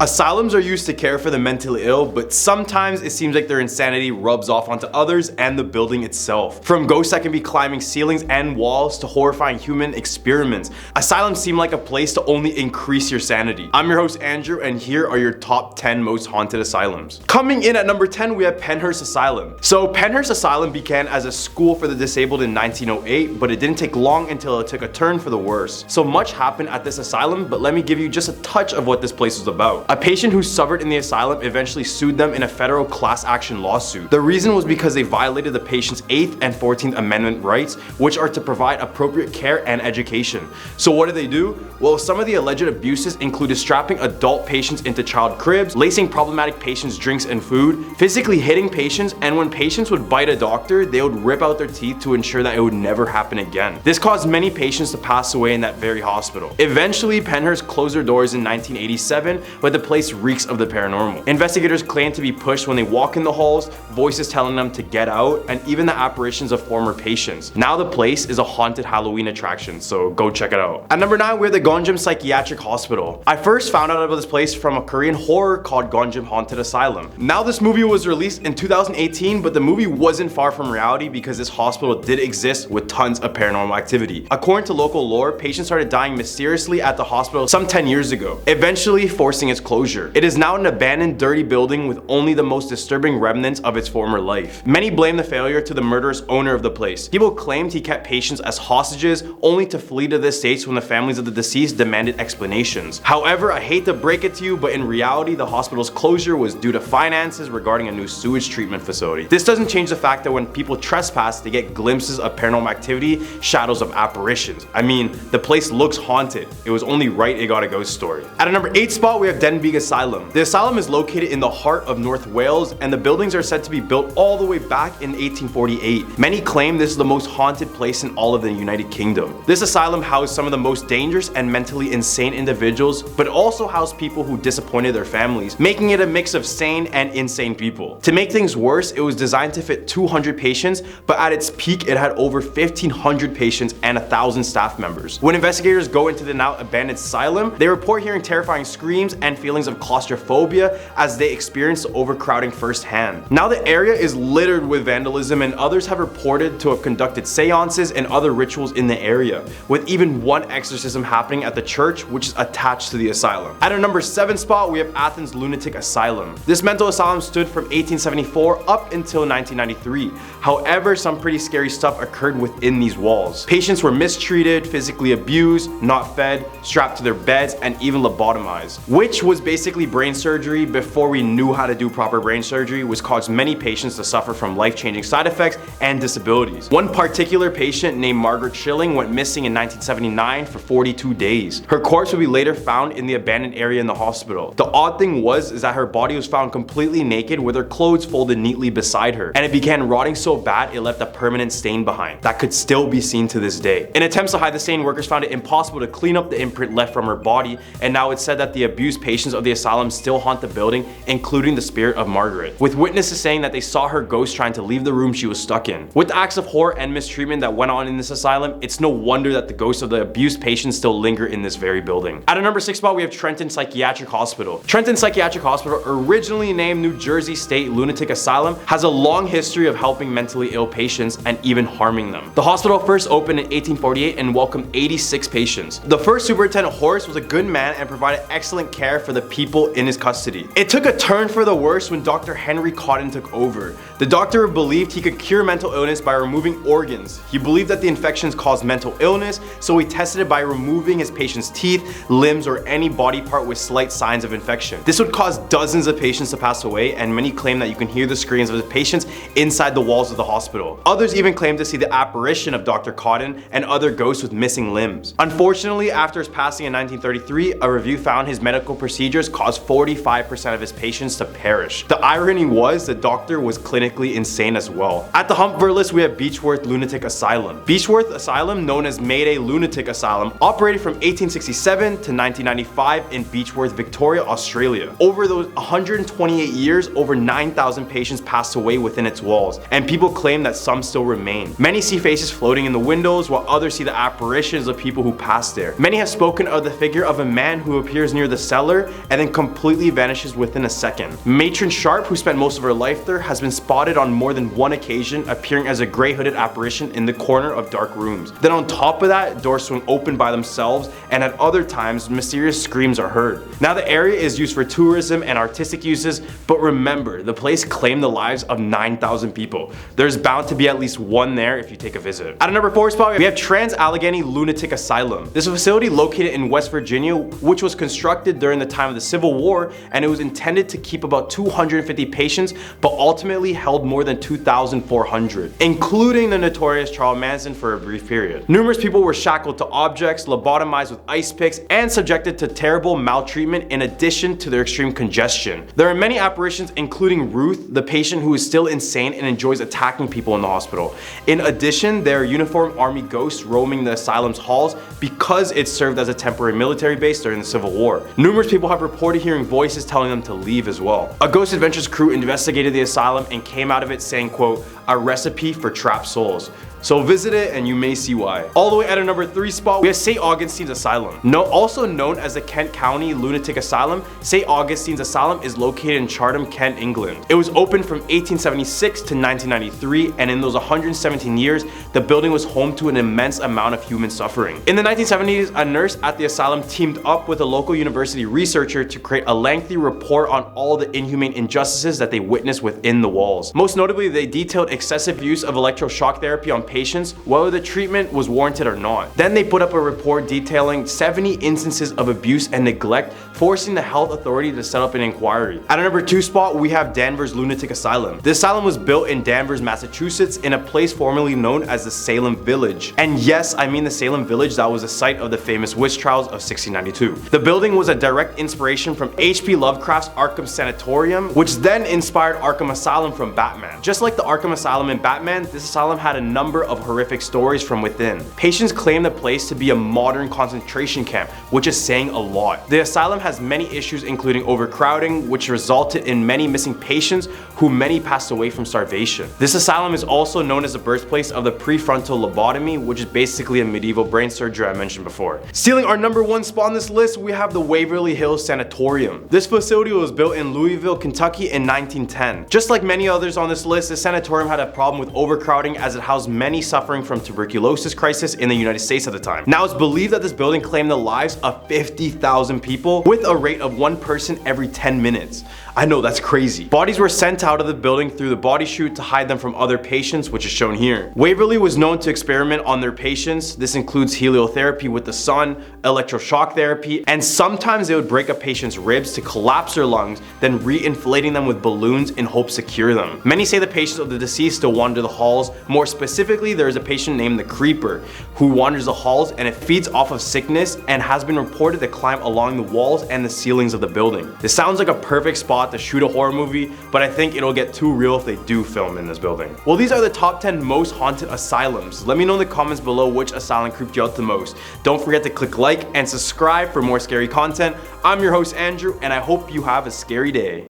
Asylums are used to care for the mentally ill, but sometimes it seems like their insanity rubs off onto others and the building itself. From ghosts that can be climbing ceilings and walls to horrifying human experiments, asylums seem like a place to only increase your sanity. I'm your host Andrew, and here are your top 10 most haunted asylums. Coming in at number 10, we have Pennhurst Asylum. So Pennhurst Asylum began as a school for the disabled in 1908, but it didn't take long until it took a turn for the worse. So much happened at this asylum, but let me give you just a touch of what this place was about. A patient who suffered in the asylum eventually sued them in a federal class action lawsuit. The reason was because they violated the patient's 8th and 14th Amendment rights, which are to provide appropriate care and education. So what did they do? Well, some of the alleged abuses included strapping adult patients into child cribs, lacing problematic patients' drinks and food, physically hitting patients, and when patients would bite a doctor, they would rip out their teeth to ensure that it would never happen again. This caused many patients to pass away in that very hospital. Eventually, Pennhurst closed their doors in 1987, but the place reeks of the paranormal. Investigators claim to be pushed when they walk in the halls, voices telling them to get out, and even the apparitions of former patients. Now the place is a haunted Halloween attraction, so go check it out. At number 9, we have the Gonjin Psychiatric Hospital. I first found out about this place from a Korean horror called Gonjin Haunted Asylum. Now this movie was released in 2018, but the movie wasn't far from reality because this hospital did exist with tons of paranormal activity. According to local lore, patients started dying mysteriously at the hospital some 10 years ago, eventually forcing its closure. It is now an abandoned, dirty building with only the most disturbing remnants of its former life. Many blame the failure to the murderous owner of the place. People claimed he kept patients as hostages, only to flee to the States when the families of the deceased demanded explanations. However, I hate to break it to you, but in reality, the hospital's closure was due to finances regarding a new sewage treatment facility. This doesn't change the fact that when people trespass, they get glimpses of paranormal activity, shadows of apparitions. I mean, the place looks haunted. It was only right it got a ghost story. At a number 8 spot, we have Danvers Asylum. The asylum is located in the heart of North Wales, and the buildings are said to be built all the way back in 1848. Many claim this is the most haunted place in all of the United Kingdom. This asylum housed some of the most dangerous and mentally insane individuals, but also housed people who disappointed their families, making it a mix of sane and insane people. To make things worse, it was designed to fit 200 patients, but at its peak it had over 1,500 patients and 1,000 staff members. When investigators go into the now abandoned asylum, they report hearing terrifying screams and feelings of claustrophobia as they experience overcrowding firsthand. Now the area is littered with vandalism, and others have reported to have conducted seances and other rituals in the area, with even one exorcism happening at the church which is attached to the asylum. At our number 7 spot, we have Athens Lunatic Asylum. This mental asylum stood from 1874 up until 1993. However, some pretty scary stuff occurred within these walls. Patients were mistreated, physically abused, not fed, strapped to their beds, and even lobotomized, which was basically brain surgery before we knew how to do proper brain surgery, which caused many patients to suffer from life-changing side effects and disabilities. One particular patient named Margaret Schilling went missing in 1979 for 42 days. Her corpse would be later found in the abandoned area in the hospital. The odd thing is that her body was found completely naked with her clothes folded neatly beside her, and it began rotting so bad it left a permanent stain behind that could still be seen to this day. In attempts to hide the stain, workers found it impossible to clean up the imprint left from her body, and now it's said that the abused patients of the asylum still haunt the building, including the spirit of Margaret, with witnesses saying that they saw her ghost trying to leave the room she was stuck in. With the acts of horror and mistreatment that went on in this asylum, it's no wonder that the ghosts of the abused patients still linger in this very building. At a number 6 spot, we have Trenton Psychiatric Hospital. Trenton Psychiatric Hospital, originally named New Jersey State Lunatic Asylum, has a long history of helping mentally ill patients and even harming them. The hospital first opened in 1848 and welcomed 86 patients. The first superintendent, Horace, was a good man and provided excellent care for the people in his custody. It took a turn for the worse when Dr. Henry Cotton took over. The doctor believed he could cure mental illness by removing organs. He believed that the infections caused mental illness, so he tested it by removing his patients' teeth, limbs, or any body part with slight signs of infection. This would cause dozens of patients to pass away, and many claim that you can hear the screams of the patients inside the walls of the hospital. Others even claim to see the apparition of Dr. Cotton and other ghosts with missing limbs. Unfortunately, after his passing in 1933, a review found his medical procedures caused 45% of his patients to perish. The irony was the doctor was clinically insane as well. At the hump of our list, we have Beechworth Lunatic Asylum. Beechworth Asylum, known as Mayday Lunatic Asylum, operated from 1867 to 1995 in Beechworth, Victoria, Australia. Over those 128 years, over 9,000 patients passed away within its walls, and people claim that some still remain. Many see faces floating in the windows, while others see the apparitions of people who passed there. Many have spoken of the figure of a man who appears near the cellar appear and then completely vanishes within a second. Matron Sharp, who spent most of her life there, has been spotted on more than one occasion appearing as a gray hooded apparition in the corner of dark rooms. Then on top of that, doors swing open by themselves, and at other times mysterious screams are heard. Now the area is used for tourism and artistic uses, but remember, the place claimed the lives of 9,000 people. There's bound to be at least one there if you take a visit. At a number 4 spot, we have TransAllegheny Lunatic Asylum. This is a facility located in West Virginia, which was constructed during the time of the Civil War, and it was intended to keep about 250 patients, but ultimately held more than 2,400, including the notorious Charles Manson for a brief period. Numerous people were shackled to objects, lobotomized with ice picks, and subjected to terrible maltreatment in addition to their extreme congestion. There are many apparitions, including Ruth, the patient who is still insane and enjoys attacking people in the hospital. In addition, there are uniformed army ghosts roaming the asylum's halls because it served as a temporary military base during the Civil War. Numerous people have reported hearing voices telling them to leave as well. A Ghost Adventures crew investigated the asylum and came out of it saying, quote, "A recipe for trapped souls." So visit it and you may see why. All the way at a number 3 spot, we have St. Augustine's Asylum. Also known as the Kent County Lunatic Asylum, St. Augustine's Asylum is located in Chatham, Kent, England. It was opened from 1876 to 1993, and in those 117 years, the building was home to an immense amount of human suffering. In the 1970s, a nurse at the asylum teamed up with a local university researcher to create a lengthy report on all the inhumane injustices that they witnessed within the walls. Most notably, they detailed excessive use of electroshock therapy on patients, whether the treatment was warranted or not. Then they put up a report detailing 70 instances of abuse and neglect, forcing the health authority to set up an inquiry. At a number 2 spot, we have Danvers Lunatic Asylum. The asylum was built in Danvers, Massachusetts, in a place formerly known as the Salem Village. And yes, I mean the Salem Village that was the site of the famous witch trials of 1692. The building was a direct inspiration from H.P. Lovecraft's Arkham Sanatorium, which then inspired Arkham Asylum from Batman. Just like the Arkham Asylum in Batman, this asylum had a number of horrific stories from within. Patients claim the place to be a modern concentration camp, which is saying a lot. The asylum has many issues, including overcrowding, which resulted in many missing patients, who many passed away from starvation. This asylum is also known as the birthplace of the prefrontal lobotomy, which is basically a medieval brain surgery I mentioned before. Stealing our number 1 spot on this list, we have the Waverly Hills Sanatorium. This facility was built in Louisville, Kentucky in 1910. Just like many others on this list, the sanatorium had a problem with overcrowding as it housed many suffering from tuberculosis crisis in the United States at the time. Now it's believed that this building claimed the lives of 50,000 people with a rate of 1 person every 10 minutes. I know, that's crazy. Bodies were sent out of the building through the body chute to hide them from other patients, which is shown here. Waverly was known to experiment on their patients. This includes heliotherapy with the sun, electroshock therapy, and sometimes they would break a patient's ribs to collapse their lungs, then re-inflating them with balloons in hopes to cure them. Many say the patients of the deceased still wander the halls. More specifically, there is a patient named the Creeper who wanders the halls, and it feeds off of sickness and has been reported to climb along the walls and the ceilings of the building. This sounds like a perfect spot to shoot a horror movie, but I think it'll get too real if they do film in this building. Well, these are the top 10 most haunted asylums. Let me know in the comments below which asylum creeped you out the most. Don't forget to click like and subscribe for more scary content. I'm your host Andrew, and I hope you have a scary day.